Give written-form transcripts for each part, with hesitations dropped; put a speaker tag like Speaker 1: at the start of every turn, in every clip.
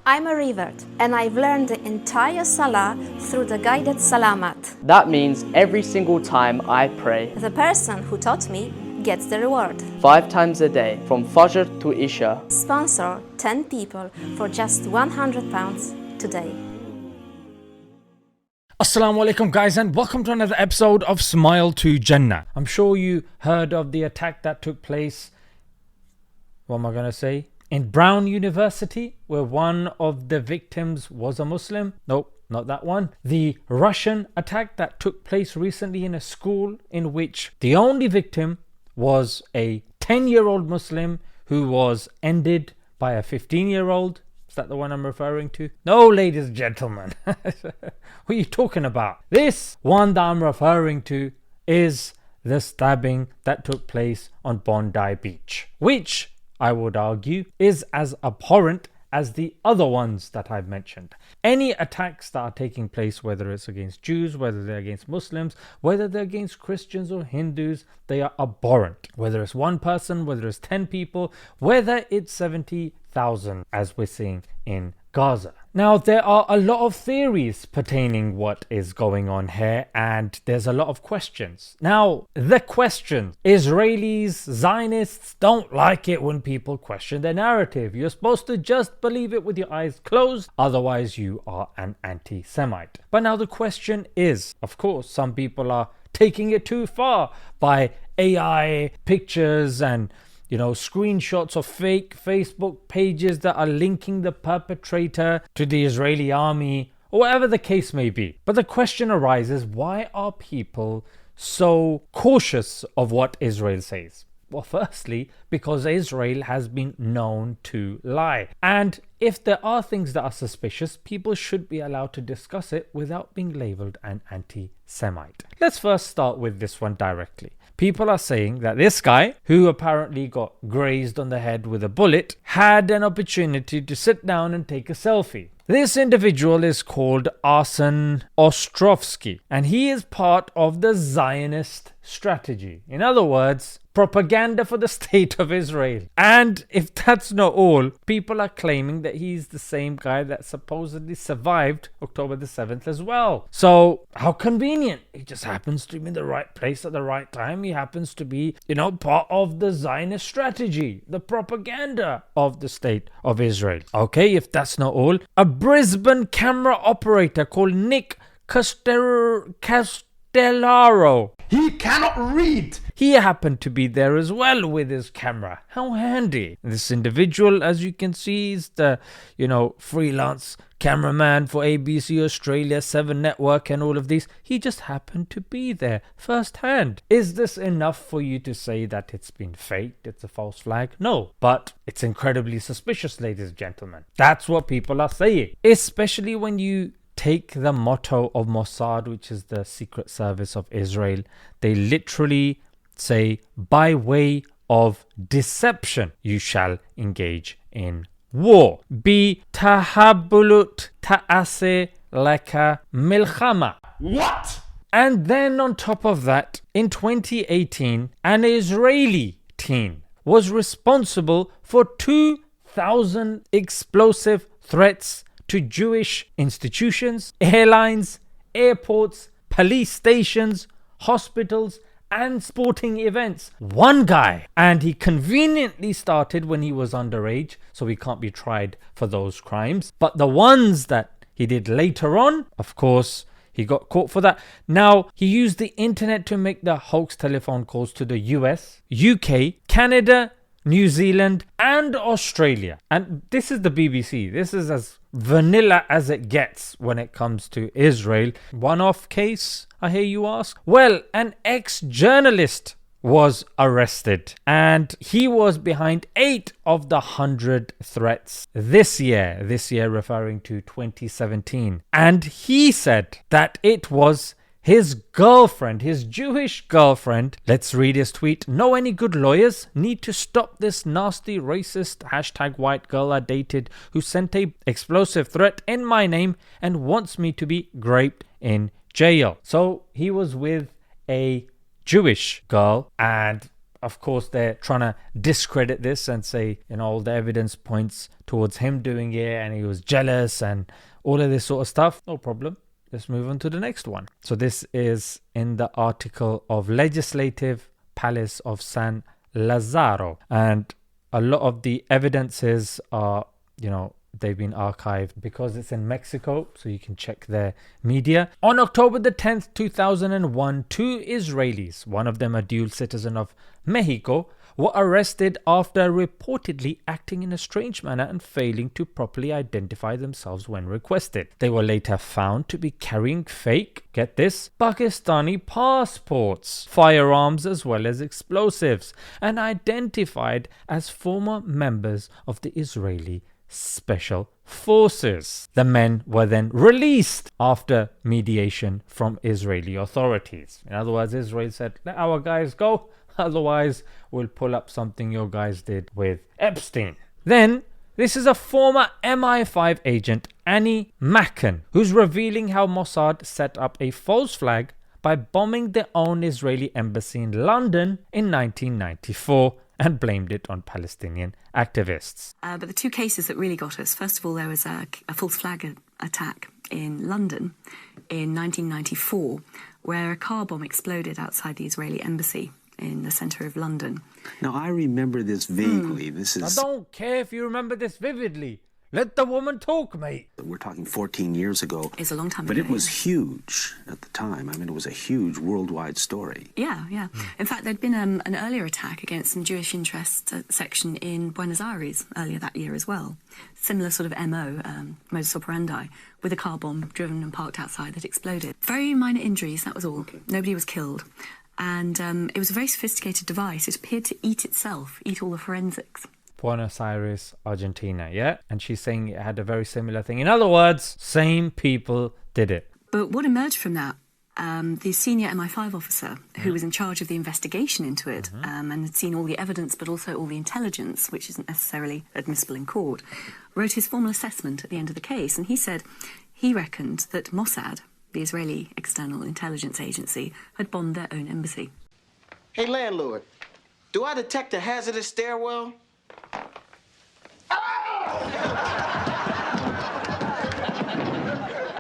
Speaker 1: I'm a revert, and I've learned the entire Salah through the guided Salamat.
Speaker 2: That means every single time I pray,
Speaker 1: The person who taught me gets the reward.
Speaker 2: 5 times a day, from Fajr to Isha.
Speaker 1: Sponsor 10 people for just £100 today.
Speaker 3: Assalamu alaikum guys, and welcome to another episode of Smile to Jannah. I'm sure you heard of the attack that took place, in Brown University, where one of the victims was a Muslim. Nope, not that one. The Russian attack that took place recently in a school in which the only victim was a 10-year-old Muslim who was ended by a 15-year-old. Is that the one I'm referring to? No, ladies and gentlemen. What are you talking about? This one that I'm referring to is the stabbing that took place on Bondi Beach, which I would argue is as abhorrent as the other ones that I've mentioned. Any attacks that are taking place, whether it's against Jews, whether they're against Muslims, whether they're against Christians or Hindus, they are abhorrent. Whether it's one person, whether it's 10 people, whether it's 70,000 as we're seeing in Gaza. Now, there are a lot of theories pertaining what is going on here, and there's a lot of questions. Now, the question: Israelis, Zionists don't like it when people question their narrative. You're supposed to just believe it with your eyes closed, otherwise you are an anti-Semite. But now the question is, of course, some people are taking it too far by AI pictures and screenshots of fake Facebook pages that are linking the perpetrator to the Israeli army, or whatever the case may be. But the question arises, why are people so cautious of what Israel says? Well, firstly, because Israel has been known to lie. And if there are things that are suspicious, people should be allowed to discuss it without being labeled an anti-Semite. Let's first start with this one directly. People are saying that this guy, who apparently got grazed on the head with a bullet, had an opportunity to sit down and take a selfie. This individual is called Arsen Ostrovsky, and he is part of the Zionist strategy. In other words, propaganda for the state of Israel. And if that's not all, people are claiming that he's the same guy that supposedly survived October the 7th as well. So how convenient. He just happens to be in the right place at the right time. He happens to be, part of the Zionist strategy, the propaganda of the state of Israel. Okay, if that's not all, a Brisbane camera operator called Nick Castellaro.
Speaker 4: He cannot read.
Speaker 3: He happened to be there as well with his camera. How handy. This individual, as you can see, is the, freelance cameraman for ABC Australia 7 Network and all of these. He just happened to be there firsthand. Is this enough for you to say that it's been faked? It's a false flag? No, but it's incredibly suspicious, ladies and gentlemen. That's what people are saying. Especially when you take the motto of Mossad, which is the secret service of Israel. They literally say, by way of deception, you shall engage in war. Bi tahabulut ta'ase leka milchama.
Speaker 4: What?
Speaker 3: And then on top of that, in 2018, an Israeli teen was responsible for 2,000 explosive threats to Jewish institutions, airlines, airports, police stations, hospitals, and sporting events. One guy, and he conveniently started when he was underage, so he can't be tried for those crimes. But the ones that he did later on, of course, he got caught for that. Now, he used the internet to make the hoax telephone calls to the US, UK, Canada, New Zealand, and Australia. And this is the BBC. This is as vanilla as it gets when it comes to Israel. One-off case, I hear you ask? Well, an ex-journalist was arrested, and he was behind 8 of the 100 threats this year referring to 2017. And he said that it was his girlfriend, his Jewish girlfriend. Let's read his tweet. Know any good lawyers? Need to stop this nasty racist #white girl I dated who sent a explosive threat in my name and wants me to be raped in jail. So he was with a Jewish girl, and Of course, they're trying to discredit this and say, all the evidence points towards him doing it and he was jealous and all of this sort of stuff. No problem. Let's move on to the next one. So this is in the article of Legislative Palace of San Lazaro. And a lot of the evidences are, they've been archived because it's in Mexico, so you can check their media. On October the 10th, 2001, 2 Israelis, one of them a dual citizen of Mexico, were arrested after reportedly acting in a strange manner and failing to properly identify themselves when requested. They were later found to be carrying fake, get this, Pakistani passports, firearms as well as explosives, and identified as former members of the Israeli Special Forces. The men were then released after mediation from Israeli authorities. In other words, Israel said, let our guys go, otherwise we'll pull up something your guys did with Epstein. Then, this is a former MI5 agent, Annie Macken, who's revealing how Mossad set up a false flag by bombing their own Israeli embassy in London in 1994 and blamed it on Palestinian activists.
Speaker 5: But the 2 cases that really got us, first of all, there was a false flag attack in London in 1994, where a car bomb exploded outside the Israeli embassy in the centre of London.
Speaker 6: Now, I remember this vaguely.
Speaker 3: I don't care if you remember this vividly. Let the woman talk, mate.
Speaker 6: We're talking 14 years ago.
Speaker 5: It's a long time ago.
Speaker 6: But it was huge at the time. I mean, it was a huge worldwide story.
Speaker 5: Yeah. In fact, there'd been an earlier attack against some Jewish interest section in Buenos Aires earlier that year as well. Similar sort of MO, modus operandi, with a car bomb driven and parked outside that exploded. Very minor injuries, that was all. Okay. Nobody was killed. And it was a very sophisticated device. It appeared to eat itself, eat all the forensics.
Speaker 3: Buenos Aires, Argentina, yeah? And she's saying it had a very similar thing. In other words, same people did it.
Speaker 5: But what emerged from that, the senior MI5 officer who was in charge of the investigation into it and had seen all the evidence but also all the intelligence, which isn't necessarily admissible in court, wrote his formal assessment at the end of the case. And he said he reckoned that Mossad, the Israeli External Intelligence Agency, had bombed their own embassy.
Speaker 7: Hey, landlord, do I detect a hazardous stairwell?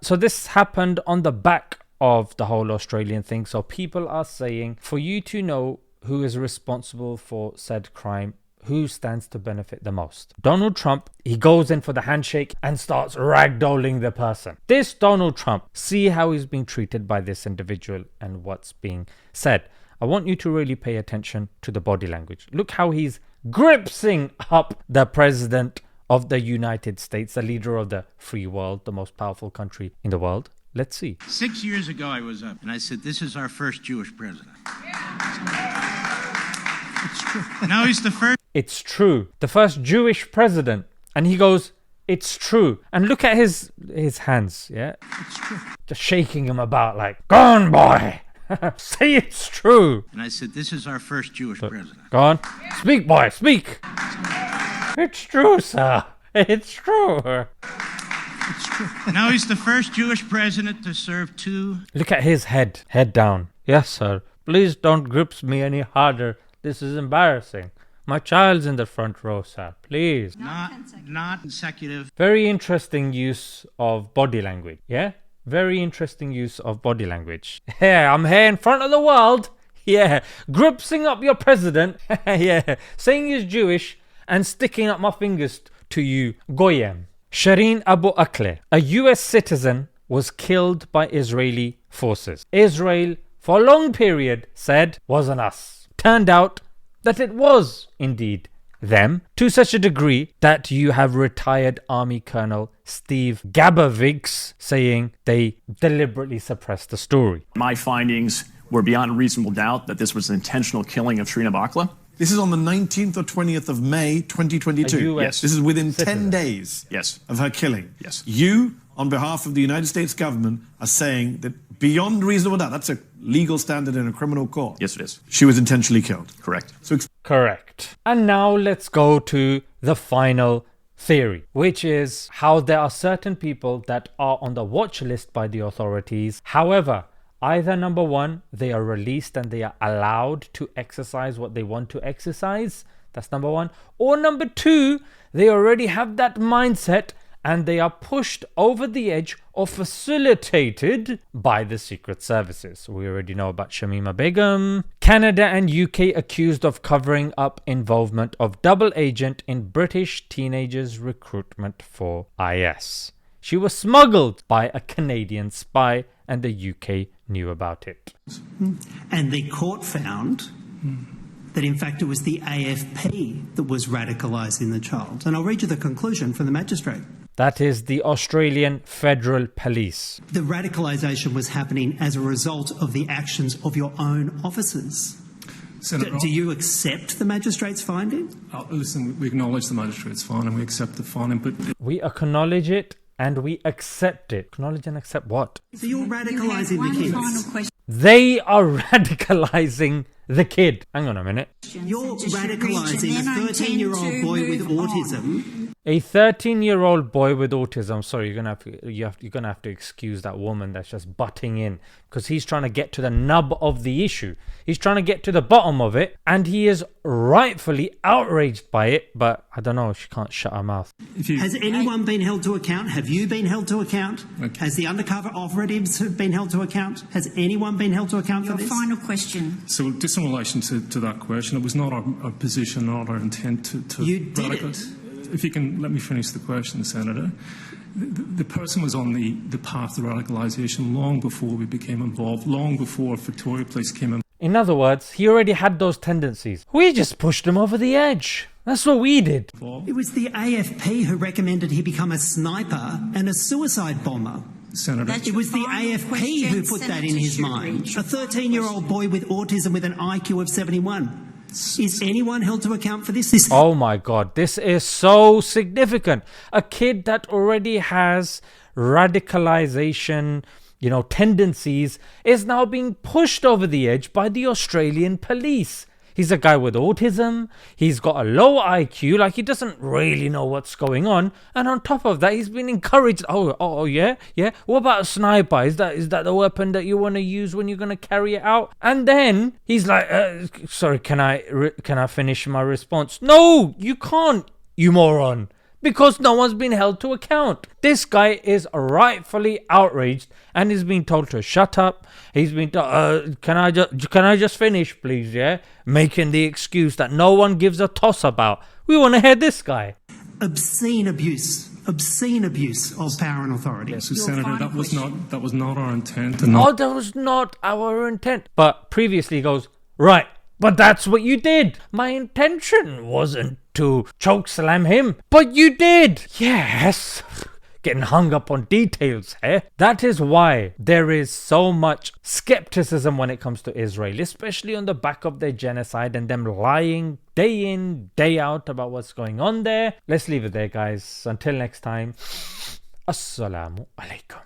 Speaker 3: So this happened on the back of the whole Australian thing. So people are saying, for you to know who is responsible for said crime, who stands to benefit the most? Donald Trump, he goes in for the handshake and starts ragdolling the person. This Donald Trump, see how he's being treated by this individual and what's being said. I want you to really pay attention to the body language. Look how he's gripsing up the president of the United States, the leader of the free world, the most powerful country in the world. Let's see.
Speaker 8: 6 years ago, I was up and I said, this is our first Jewish president. It's true. Now he's the first.
Speaker 3: It's true. The first Jewish president. And he goes, it's true. And look at his hands, yeah?
Speaker 8: It's true.
Speaker 3: Just shaking him about like, go on, boy. Say it's true.
Speaker 8: And I said, this is our first Jewish president.
Speaker 3: Go on. Speak, boy, speak. It's true, sir. It's true.
Speaker 8: It's true. Now he's the first Jewish president to serve 2.
Speaker 3: Look at his head. Head down. Yes, sir. Please don't grip me any harder. This is embarrassing. My child's in the front row, sir. Please.
Speaker 8: Not consecutive.
Speaker 3: Very interesting use of body language. Yeah? Very interesting use of body language. Yeah, I'm here in front of the world. Yeah. Gripsing up your president. Yeah. Saying he's Jewish and sticking up my fingers to you. Goyim. Shireen Abu Akleh, a US citizen, was killed by Israeli forces. Israel, for a long period, said, wasn't us. Turned out that it was indeed them, to such a degree that you have retired Army Colonel Steve Gabovics saying they deliberately suppressed the story.
Speaker 9: My findings were beyond reasonable doubt that this was an intentional killing of Shireen Abu Akleh.
Speaker 4: This is on the 19th or 20th of May, 2022.
Speaker 9: Yes.
Speaker 4: This is within
Speaker 3: citizen.
Speaker 4: 10 days
Speaker 9: Yes.
Speaker 4: of her killing.
Speaker 9: Yes.
Speaker 4: You, on behalf of the United States government, are saying that beyond reasonable doubt, that's a legal standard in a criminal court.
Speaker 9: Yes, it is.
Speaker 4: She was intentionally killed.
Speaker 9: Correct.
Speaker 4: So
Speaker 3: Correct. And now let's go to the final theory, which is how there are certain people that are on the watch list by the authorities. However, Either number one, they are released and they are allowed to exercise what they want to exercise. That's number one. Or number two, they already have that mindset and they are pushed over the edge or facilitated by the secret services. We already know about Shamima Begum. Canada and UK accused of covering up involvement of double agent in British teenagers' recruitment for IS. She was smuggled by a Canadian spy and the UK knew about it.
Speaker 10: And the court found that in fact it was the AFP that was radicalising the child. And I'll read you the conclusion from the magistrate.
Speaker 3: That is the Australian Federal Police.
Speaker 10: The radicalisation was happening as a result of the actions of your own officers. Do you accept the magistrate's finding?
Speaker 11: Listen, we acknowledge the magistrate's finding, we accept the finding, but...
Speaker 3: We acknowledge it and we accept it. Acknowledge and accept what?
Speaker 10: So you're radicalising the kids.
Speaker 3: They are radicalising the kid. Hang on a minute.
Speaker 10: You're radicalising a 13-year-old boy with autism.
Speaker 3: A 13-year-old boy with autism. Sorry, you're gonna have to excuse that woman that's just butting in, because he's trying to get to the nub of the issue. He's trying to get to the bottom of it, and he is rightfully outraged by it. But I don't know, she can't shut her mouth.
Speaker 10: Has anyone been held to account? Have you been held to account?
Speaker 11: Okay.
Speaker 10: Has the undercover operatives been held to account? Has anyone been held to account for this?
Speaker 5: Final question.
Speaker 11: So just in relation to that question, it was not our position, not our intent to
Speaker 10: You did it.
Speaker 11: If you can let me finish the question, Senator. The person was on the path to radicalisation long before we became involved, long before Victoria Police came in.
Speaker 3: In other words, he already had those tendencies. We just pushed him over the edge. That's what we did.
Speaker 10: It was the AFP who recommended he become a sniper and a suicide bomber.
Speaker 11: Senator.
Speaker 10: It was the AFP who put that in his mind. A 13-year-old boy with autism with an IQ of 71. Is anyone held to account for this?
Speaker 3: Oh my God, this is so significant. A kid that already has radicalization, tendencies is now being pushed over the edge by the Australian police. He's a guy with autism. He's got a low IQ, like he doesn't really know what's going on. And on top of that, he's been encouraged. Oh yeah. What about a sniper? Is that the weapon that you want to use when you're going to carry it out? And then he's like, sorry, can I finish my response? No, you can't, you moron. Because no one's been held to account. This guy is rightfully outraged and is being told to shut up. He's been told, can I just finish, please? Yeah, making the excuse that no one gives a toss about. We want to hear this guy.
Speaker 10: Obscene abuse of power and authority.
Speaker 11: So, Senator, that was not our intent.
Speaker 3: Oh, that was not our intent. But previously he goes, right, but that's what you did. My intention wasn't to choke slam him, but you did. Yes. Getting hung up on details here. That is why there is so much skepticism when it comes to Israel, especially on the back of their genocide and them lying day in, day out about what's going on there. Let's leave it there, guys. Until next time, Assalamu alaikum.